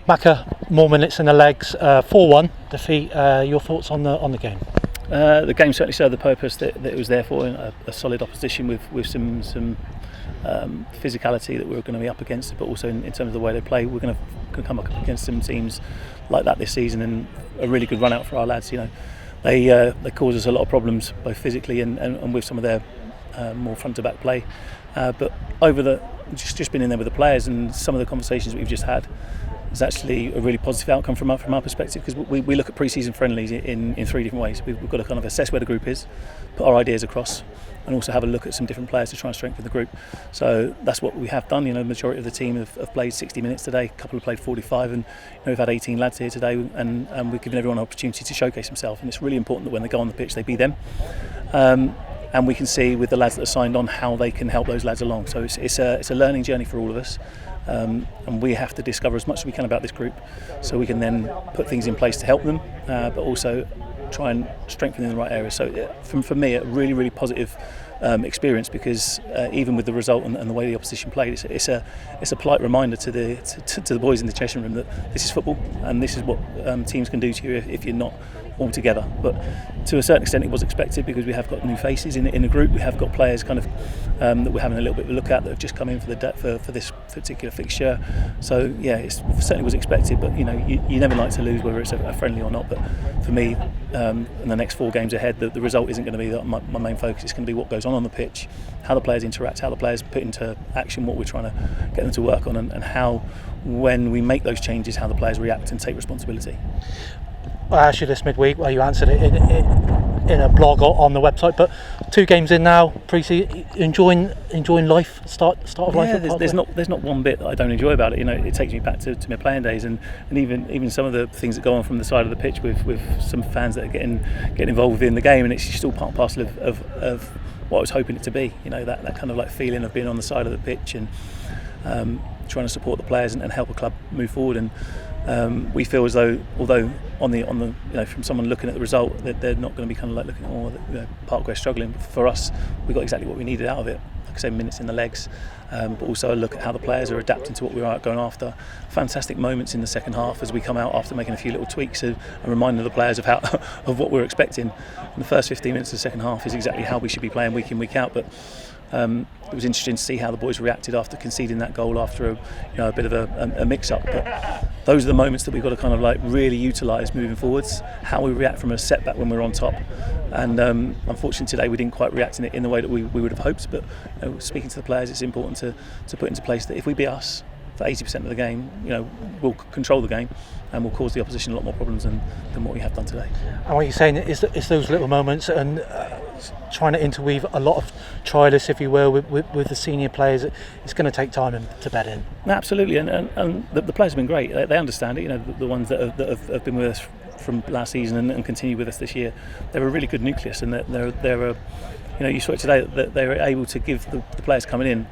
Macca, more minutes in the legs, 4-1 defeat. Your thoughts on the game? The game certainly served the purpose that it was there for, a solid opposition with some physicality that we were going to be up against, but also in terms of the way they play, we're going to come up against some teams like that this season, and a really good run out for our lads. They cause us a lot of problems both physically and with some of their more front to back play, but over just been in there with the players, and some of the conversations that we've just had is actually a really positive outcome from our perspective, because we look at pre-season friendlies in three different ways. We've got to kind of assess where the group is, put our ideas across, and also have a look at some different players to try and strengthen the group. So that's what we have done. The majority of the team have played 60 minutes today. A couple have played 45, and we've had 18 lads here today, and we've given everyone an opportunity to showcase themselves. And it's really important that when they go on the pitch, they be them. And we can see with the lads that are signed on how they can help those lads along. So it's a learning journey for all of us, and we have to discover as much as we can about this group, so we can then put things in place to help them, but also try and strengthen in the right areas. So for me, a really, really positive experience, because even with the result and the way the opposition played, it's a polite reminder to the boys in the changing room that this is football, and this is what teams can do to you if you're not all together. But to a certain extent it was expected, because we have got new faces in the group. We have got players kind of that we're having a little bit of a look at that have just come in for this particular fixture. So yeah, it certainly was expected, but you never like to lose, whether it's a friendly or not. But for me, in the next 4 games ahead, the result isn't going to be my main focus. It's going to be what goes on the pitch, how the players interact, how the players put into action what we're trying to get them to work on, and how, when we make those changes, how the players react and take responsibility. I asked you this midweek, well, you answered it in a blog or on the website, but 2 games in now, pre-season, enjoying life, start of life. Yeah, there's not one bit that I don't enjoy about it. It takes me back to my playing days, and even some of the things that go on from the side of the pitch with some fans that are getting involved within the game, and it's just all part and parcel of what I was hoping it to be. That kind of like feeling of being on the side of the pitch and trying to support the players and help a club move forward. And we feel as though, although on the from someone looking at the result, that they're not going to be kind of like looking at Parkway struggling. But for us, we got exactly what we needed out of it. Like I say, minutes in the legs, but also a look at how the players are adapting to what we are going after. Fantastic moments in the second half as we come out after making a few little tweaks and reminding the players of of what we're expecting. And the first 15 minutes of the second half is exactly how we should be playing week in, week out. But it was interesting to see how the boys reacted after conceding that goal after a bit of a mix-up. But those are the moments that we've got to kind of like really utilise moving forwards. How we react from a setback when we're on top, and unfortunately today we didn't quite react in the way that we would have hoped. But speaking to the players, it's important to put into place that if we beat us for 80% of the game, we'll control the game and we'll cause the opposition a lot more problems than what we have done today. And what you're saying is those little moments and trying to interweave a lot of trialists, if you will, with the senior players. It's going to take time to bed in. Absolutely, and the players have been great. They understand it. The ones that have been with us from last season and continue with us this year, they're a really good nucleus, and they're you saw it today that they were able to give the players coming in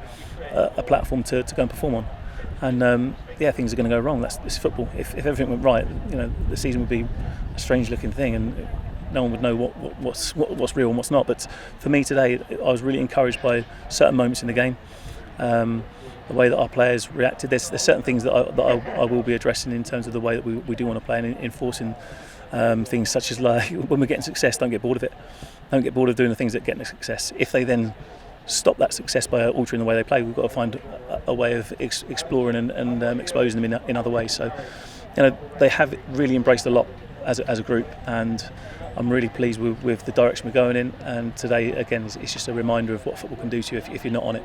a platform to go and perform on. And things are going to go wrong. It's football. If everything went right, the season would be a strange looking thing, and no one would know what's real and what's not. But for me today, I was really encouraged by certain moments in the game, the way that our players reacted. There's certain things that I will be addressing in terms of the way that we do want to play, and enforcing things such as, like, when we're getting success, don't get bored of it. Don't get bored of doing the things that get the success. If they then stop that success by altering the way they play, we've got to find a way of exploring and exposing them in other ways. So they have really embraced a lot as a group, and I'm really pleased with the direction we're going in. And today again it's just a reminder of what football can do to you if you're not on it.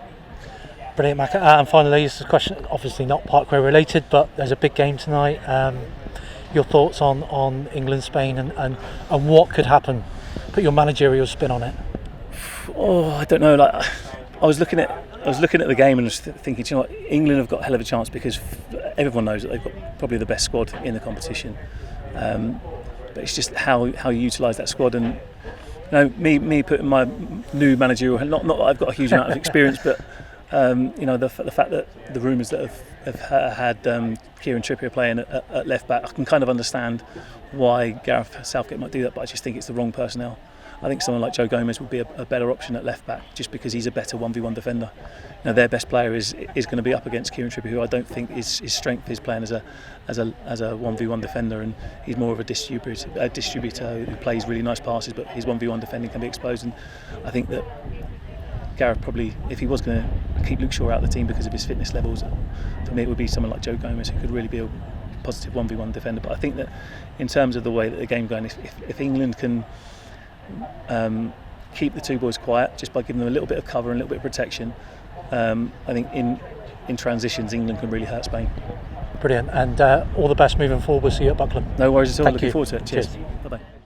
Brilliant, Macca. And finally, this is a question obviously not Parkway related, but there's a big game tonight. Your thoughts on England, Spain, and what could happen? Put your managerial spin on it. Oh, I don't know. Like, I was looking at the game and was thinking, England have got a hell of a chance, because everyone knows that they've got probably the best squad in the competition. But it's just how you utilise that squad, and me putting my new managerial, not that I've got a huge amount of experience, but the fact that the rumours that have had Kieran Trippier playing at left back, I can kind of understand why Gareth Southgate might do that, but I just think it's the wrong personnel. I think someone like Joe Gomez would be a better option at left back, just because he's a better 1v1 defender. Now their best player is going to be up against Kieran Trippier, who I don't think his strength is playing as a 1v1 defender, and he's more of a distributor who plays really nice passes, but his 1v1 defending can be exposed. And I think that Gareth probably, if he was going to keep Luke Shaw out of the team because of his fitness levels, for me it would be someone like Joe Gomez, who could really be a positive 1v1 defender. But I think that in terms of the way that the game's going, if England can keep the two boys quiet just by giving them a little bit of cover and a little bit of protection, I think in transitions England can really hurt Spain. Brilliant, and all the best moving forward. We'll see you at Buckland. No worries at all. Thank Looking you. forward to it. Cheers. Cheers. Bye bye.